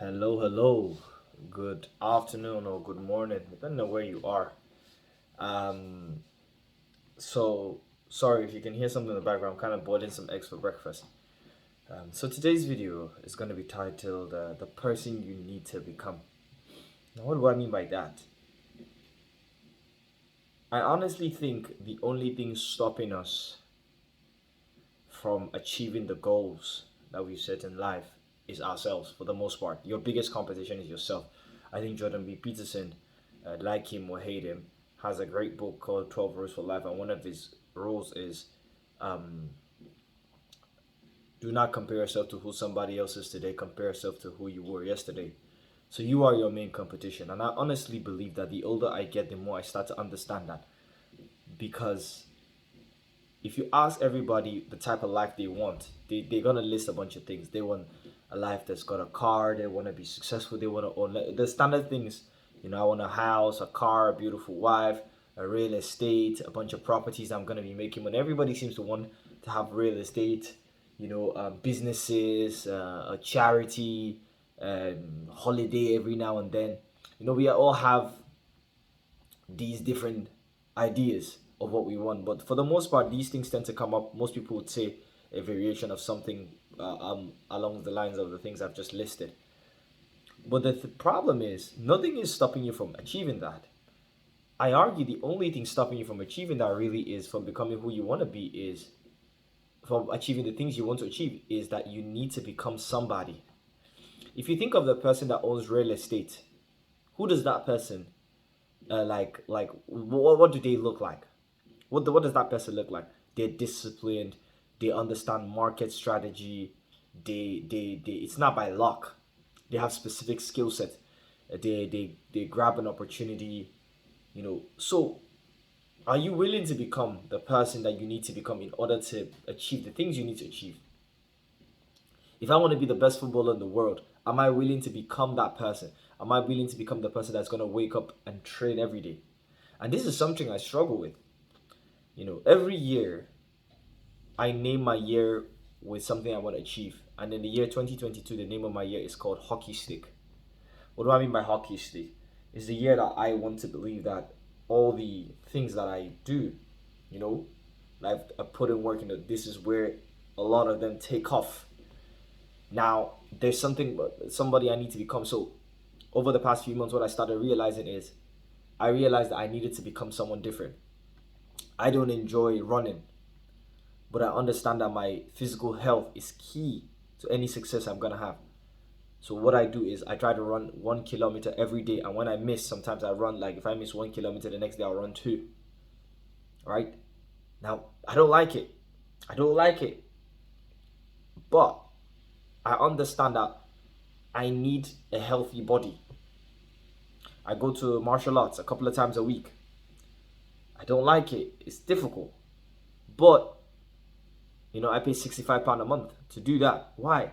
Hello, hello. Good afternoon or good morning, depending on where you are. Um, so sorry if you can hear something in the background. I'm kind of boiling some eggs for breakfast. So today's video is going to be titled "The Person You Need to Become." Now, what do I mean by that? I honestly think the only thing stopping us from achieving the goals that we've set in life is ourselves. For the most part, your biggest competition is yourself. I think Jordan B. Peterson, like him or hate him, has a great book called 12 Rules for Life, and one of his rules is um, do not compare yourself to who somebody else is today. Compare yourself to who you were yesterday. So you are your main competition, and I honestly believe that the older I get, the more I start to understand that. Because if you ask everybody the type of life they want, they're gonna list a bunch of things. They want a life that's got a car, they want to be successful, they want to own the standard things. I want a house, a car, a beautiful wife, a real estate, a bunch of properties I'm gonna be making. When everybody seems to want to have real estate, businesses, a charity, holiday every now and then. We all have these different ideas of what we want. But for the most part, these things tend to come up. Most people would say a variation of something along the lines of the things I've just listed. But the problem is, nothing is stopping you from achieving that. I argue the only thing stopping you from achieving that really is from becoming who you want to be, is from achieving the things you want to achieve, is that you need to become somebody. If you think of the person that owns real estate, who does that person what do they look like? What does that person look like? They're disciplined. They understand market strategy. They it's not by luck. They have specific skill set. They grab an opportunity. So are you willing to become the person that you need to become in order to achieve the things you need to achieve? If I want to be the best footballer in the world, am I willing to become that person? Am I willing to become the person that's going to wake up and train every day? And this is something I struggle with. Every year I name my year with something I want to achieve. And in the year 2022, the name of my year is called Hockey Stick. What do I mean by hockey stick? It's the year that I want to believe that all the things that I do, you know, I put in work, this is where a lot of them take off. Now, there's somebody I need to become. So, over the past few months, what I started realizing is I realized that I needed to become someone different. I don't enjoy running, but I understand that my physical health is key to any success I'm gonna have. So what I do is I try to run 1 kilometer every day, and when I miss, sometimes I run, like if I miss 1 kilometer, the next day I'll run two. Right? Now I don't like it. I don't like it, but I understand that I need a healthy body. I go to martial arts a couple of times a week. I don't like it. It's difficult, but I pay £65 a month to do that. Why?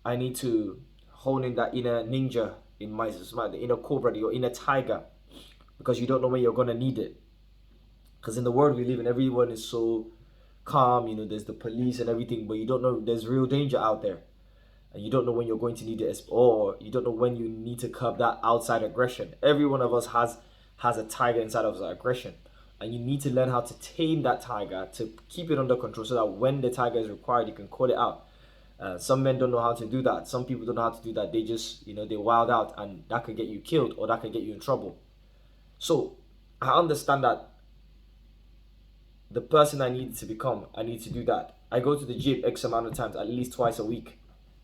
I need to hone in that inner ninja in the inner cobra, your inner tiger, because you don't know when you're gonna need it. Because in the world we live in, everyone is so calm. There's the police and everything, but you don't know there's real danger out there, and you don't know when you're going to need it, or you don't know when you need to curb that outside aggression. Every one of us has a tiger inside of us, aggression, and you need to learn how to tame that tiger to keep it under control, so that when the tiger is required, you can call it out. Some men don't know how to do that. Some people don't know how to do that. They just, they wild out, and that can get you killed or that can get you in trouble. So I understand that the person I need to become, I need to do that. I go to the gym X amount of times, at least twice a week,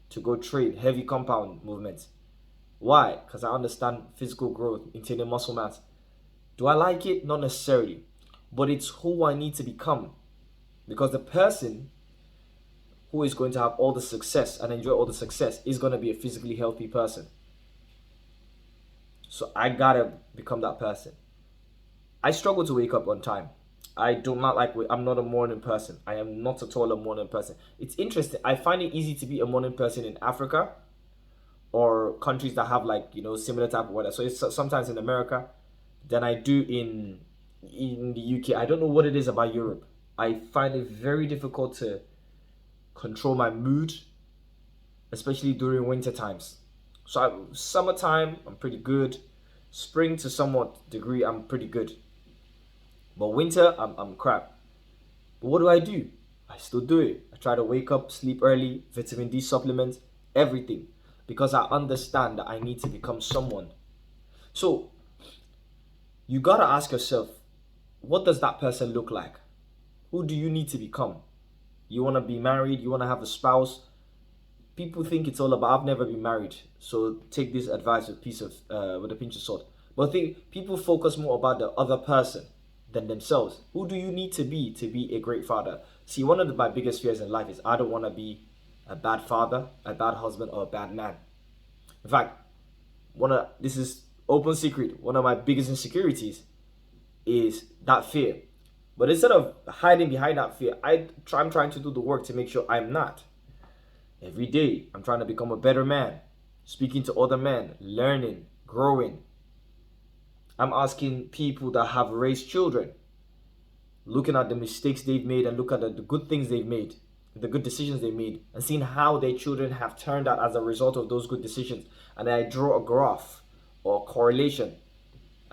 to go train heavy compound movements. Why? Because I understand physical growth, maintaining muscle mass. Do I like it? Not necessarily. But it's who I need to become. Because the person who is going to have all the success and enjoy all the success is going to be a physically healthy person. So I gotta become that person. I struggle to wake up on time. I do not like. I'm not a morning person. I am not at all a morning person. It's interesting. I find it easy to be a morning person in Africa or countries that have similar type of weather. So it's sometimes in America than I do in the UK. I don't know what it is about Europe. I find it very difficult to control my mood, especially during winter times. So summertime, I'm pretty good. Spring to somewhat degree, I'm pretty good. But winter, I'm crap. But what do? I still do it. I try to wake up, sleep early, vitamin D supplements, everything. Because I understand that I need to become someone. So you gotta ask yourself, what does that person look like? Who do you need to become? You wanna be married, you wanna have a spouse. People think it's all about, I've never been married, so take this advice with with a pinch of salt. But I think people focus more about the other person than themselves. Who do you need to be a great father? See, one of my biggest fears in life is I don't want to be a bad father, a bad husband, or a bad man. In fact, this is open secret. One of my biggest insecurities is that fear. But instead of hiding behind that fear, I'm trying to do the work to make sure I'm not. Every day, I'm trying to become a better man, speaking to other men, learning, growing. I'm asking people that have raised children, looking at the mistakes they've made and look at the good things they've made, the good decisions they made, and seeing how their children have turned out as a result of those good decisions. And I draw a graph or correlation,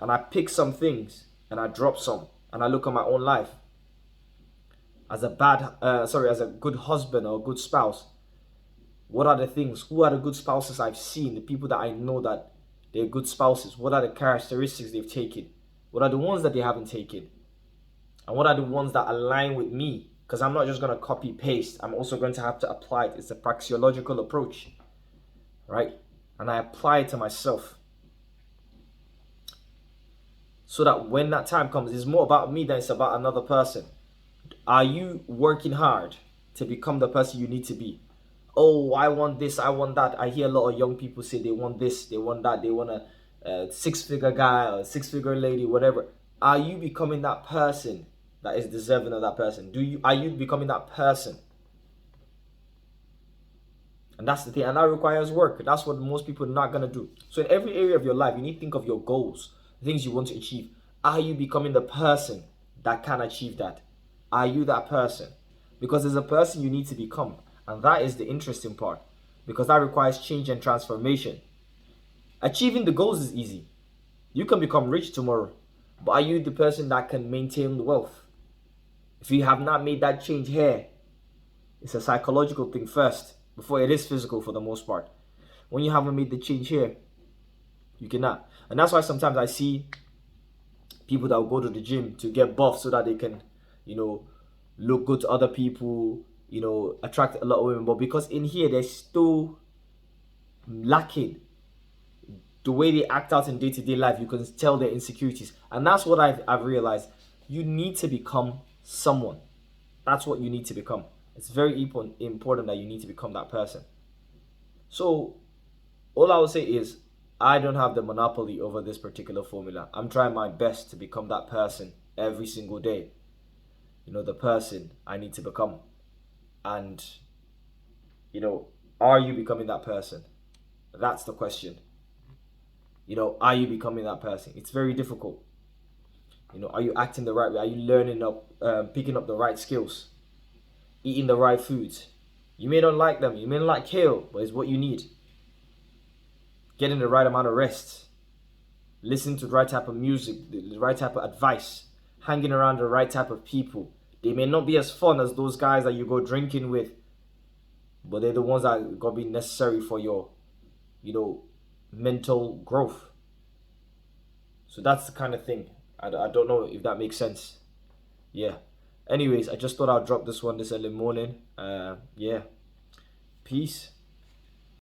and I pick some things and I drop some, and I look at my own life as a good husband or a good spouse. What are the things? Who are the good spouses I've seen? The people that I know that they're good spouses. What are the characteristics they've taken? What are the ones that they haven't taken? And what are the ones that align with me? Because I'm not just going to copy paste. I'm also going to have to apply it. It's a praxeological approach, right? And I apply it to myself. So that when that time comes, it's more about me than it's about another person. Are you working hard to become the person you need to be? Oh, I want this, I want that. I hear a lot of young people say they want this, they want that, they want a six-figure guy or a six-figure lady, whatever. Are you becoming that person that is deserving of that person? Are you becoming that person? And that's the thing, and that requires work. That's what most people are not gonna do. So in every area of your life, you need to think of your goals, the things you want to achieve. Are you becoming the person that can achieve that? Are you that person? Because there's a person you need to become. And that is the interesting part, because that requires change and transformation. Achieving the goals is easy. You can become rich tomorrow, but are you the person that can maintain the wealth? If you have not made that change here, it's a psychological thing first, before it is physical for the most part. When you haven't made the change here, you cannot. And that's why sometimes I see people that will go to the gym to get buff so that they can, look good to other people, attract a lot of women. But because in here they're still lacking the way they act out in day-to-day life, you can tell their insecurities. And that's what I've realized. You need to become someone. That's what you need to become. It's very important that you need to become that person. So all I will say is I don't have the monopoly over this particular formula. I'm trying my best to become that person every single day. The person I need to become. And, are you becoming that person? That's the question. Are you becoming that person? It's very difficult. Are you acting the right way? Are you picking up the right skills? Eating the right foods? You may not like them. You may not like kale, but it's what you need. Getting the right amount of rest. Listening to the right type of music, the right type of advice. Hanging around the right type of people. They may not be as fun as those guys that you go drinking with, but they're the ones that are going to be necessary for your, mental growth. So that's the kind of thing. I don't know if that makes sense. Yeah. Anyways, I just thought I'd drop this one this early morning. Yeah. Peace.